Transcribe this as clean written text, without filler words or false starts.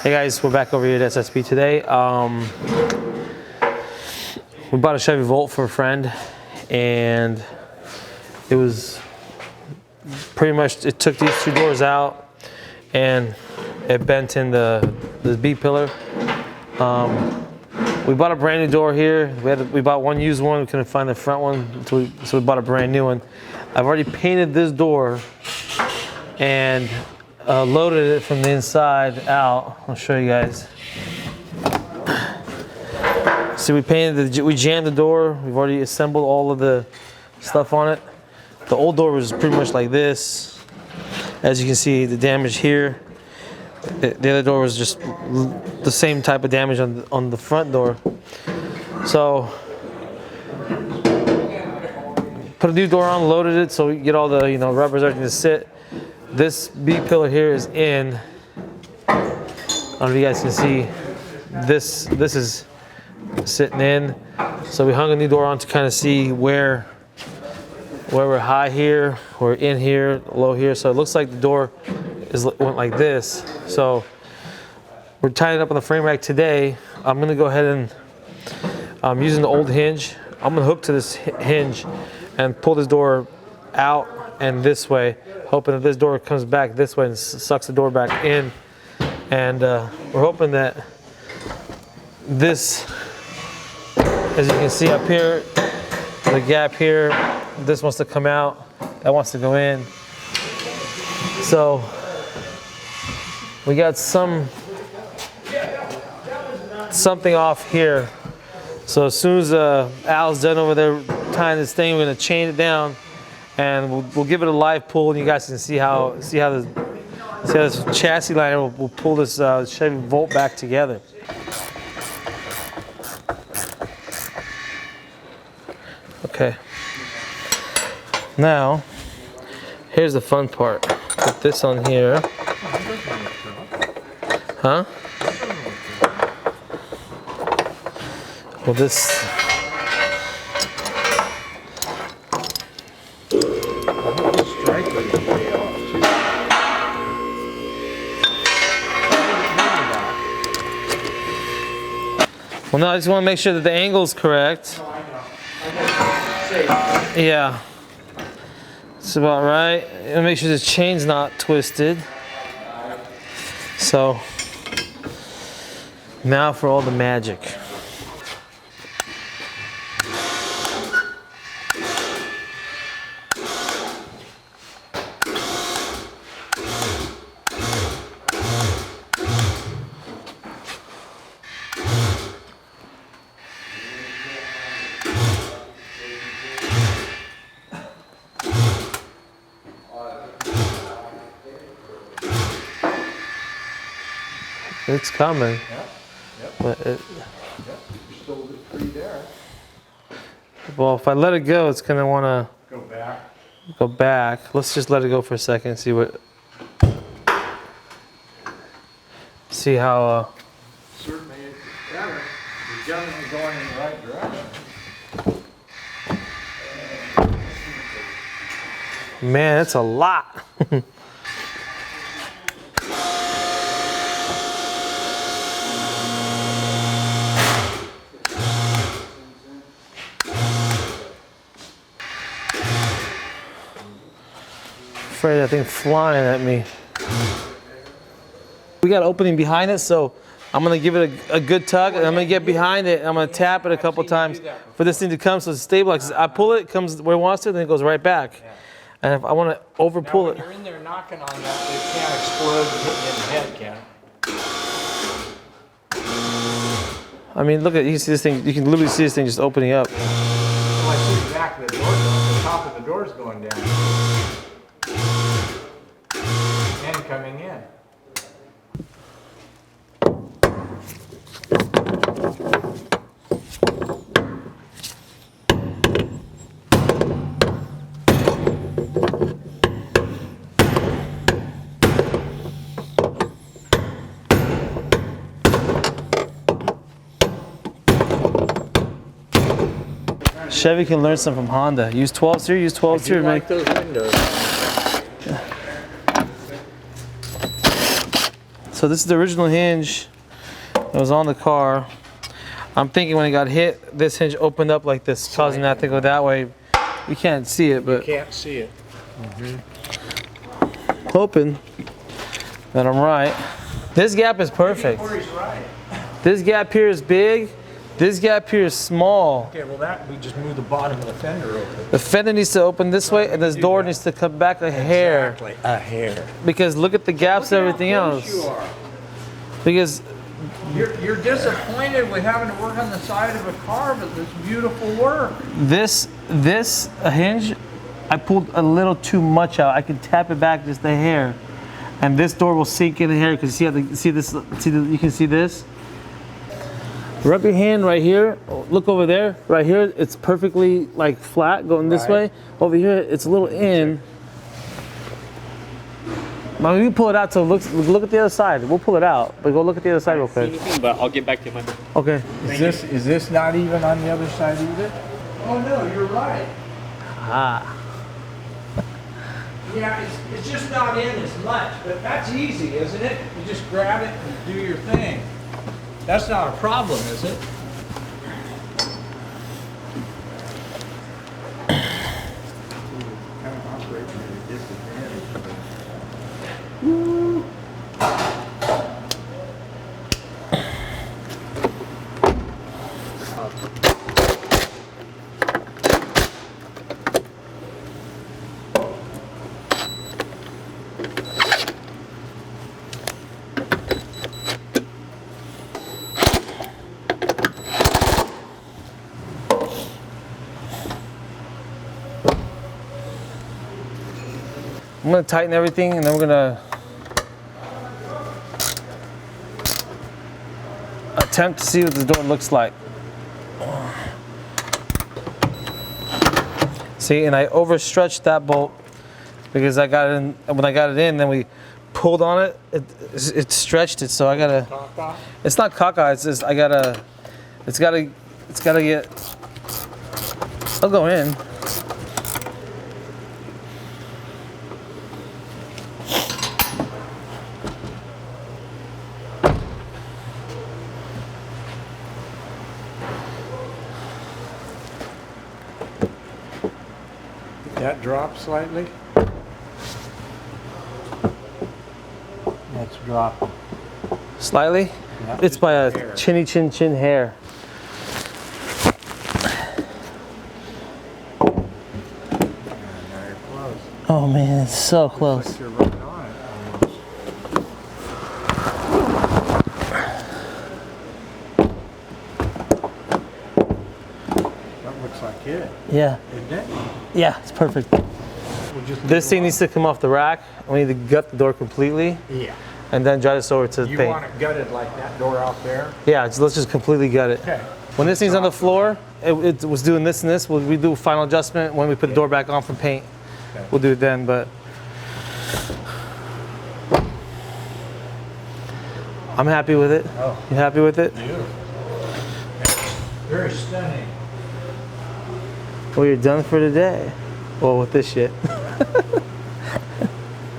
Hey guys, we're back over here at SSP today. We bought a Chevy Volt for a friend, and it was pretty much, it took these two doors out and it bent in the B pillar. We bought a brand new door here. We bought one used one. We couldn't find the front one, so we bought a brand new one. I've already painted this door and loaded it from the inside out. I'll show you guys. See, we jammed the door. We've already assembled all of the stuff on it. The old door was pretty much like this. As you can see, the damage here. The other door was just the same type of damage on the front door. So, put a new door on, loaded it, so we get all the rubbers, everything to sit. This B pillar here is in. I don't know if you guys can see. This is sitting in. So we hung a new door on to kind of see where we're high here, we're in here, low here. So it looks like the door went like this. So we're tying it up on the frame rack today. I'm gonna go ahead and I'm using the old hinge. I'm gonna hook to this hinge and pull this door out and this way, hoping that this door comes back this way and sucks the door back in. And we're hoping that this, as you can see up here, the gap here, this wants to come out, that wants to go in. So we got something off here. So as soon as Al's done over there tying this thing, we're gonna chain it down and we'll give it a live pull, and you guys can see how this chassis liner will pull this Chevy Volt back together. Okay. Now, here's the fun part. Put this on here. Huh? Well, this. Well, no, I just want to make sure that the angle's correct. Yeah. It's about right. And make sure the chain's not twisted. So, now for all the magic. It's coming. Yep. But it, you're still pretty there. Well, if I let it go, it's gonna wanna go back. Let's just let it go for a second and see how. Certainly it's better. You're generally going in the right direction. Man, it's a lot. Afraid that thing flying at me. We got an opening behind it, so I'm gonna give it a good tug, and I'm gonna get behind it, and I'm gonna tap it a couple times for this thing to come so it's stabilized. I pull it, it comes where it wants to, then it goes right back. And if I want to over pull it. When you're in there knocking on that, it can't explode and hit you in the head, can it? I mean, look at, you can see this thing, you can literally see this thing just opening up. Well, I see the back of the door, the top of the door's going down. And coming in. Chevy can learn something from Honda. Use 12 series, use 12 series. Like those windows. So So this is the original hinge that was on the car. I'm thinking when it got hit, this hinge opened up like this, causing that to go that way. You can't see it, but Can't see it. hoping that I'm right. This gap is perfect. Corey's right. This gap here is big. This gap here is small. Okay, well that, we just move the bottom of the fender open. The fender needs to open this way, and this door needs to come back a hair. Exactly, a hair. Because look at the gaps and everything else. You are. Because You're disappointed with having to work on the side of a car, but this beautiful work. this hinge, I pulled a little too much out. I can tap it back just a hair, and this door will sink in the hair. Because you see this. You can see this. Rub your hand right here. Look over there. Right here, it's perfectly like flat going this way. Over here, it's a little in. Now we pull it out. So look at the other side. We'll pull it out, but go look at the other side real quick. But I'll get back to you, man. Okay. Is this not even on the other side either? Oh no, you're right. Ah. Yeah, it's just not in as much, but that's easy, isn't it? You just grab it and do your thing. That's not a problem, is it? I'm gonna tighten everything, and then we're gonna attempt to see what the door looks like. See, and I overstretched that bolt because I got it in. When I got it in, then we pulled on it. It stretched it, so I gotta. It's not caca. It's just I gotta. It's gotta get. I'll go in. That dropped slightly. That's dropping. Slightly. Yeah, It's by a hair. chinny chin chin hair. Very close. Oh man, it's so close. Like you're right on it almost. That looks like it, Yeah, isn't it? yeah, it's perfect. We'll just This thing needs to come off the rack. We need to gut the door completely, Yeah. and then drive this over to the You paint. want it gutted like that door out there? Yeah, let's just completely gut it. Okay. When this thing's on the floor, it was doing this and this. We do a final adjustment when we put the door back on from paint. Okay. We'll do it then, but I'm happy with it. Oh. You happy with it? Beautiful. Very stunning. Well, you're done for today. Well, with this shit.